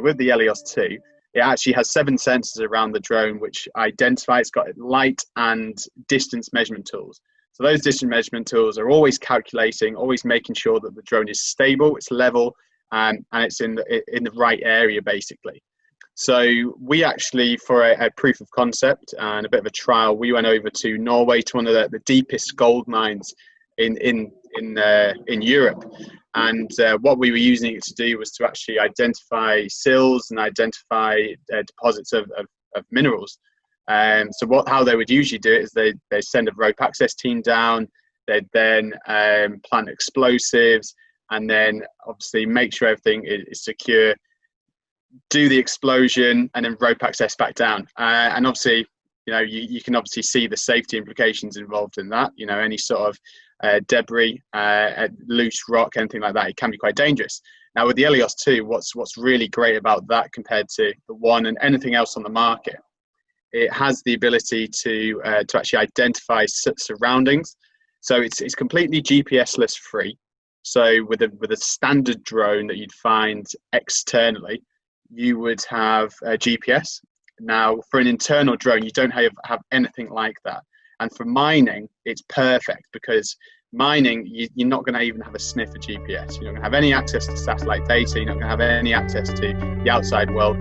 with the Elios2, it actually has 7 sensors around the drone which identify. It's got light and distance measurement tools. So those distance measurement tools are always calculating, always making sure that the drone is stable, it's level, and it's in the right area, basically. So we actually, for a proof of concept and a bit of a trial, we went over to Norway, to one of the deepest gold mines in Europe. And what we were using it to do was to actually identify sills and identify deposits of minerals. So how they would usually do it is they send a rope access team down, they'd then plant explosives, and then obviously make sure everything is secure, do the explosion, and then rope access back down. And obviously, you can obviously see the safety implications involved in that. Any sort of debris, loose rock, anything like that, it can be quite dangerous. Now with the Elios2, what's really great about that compared to the One and anything else on the market, it has the ability to actually identify surroundings. So it's completely GPS-less free. So with a standard drone that you'd find externally, you would have a GPS. Now for an internal drone, you don't have anything like that. And for mining, it's perfect, because mining, you're not going to even have a sniff of GPS. You're not going to have any access to satellite data. You're not going to have any access to the outside world.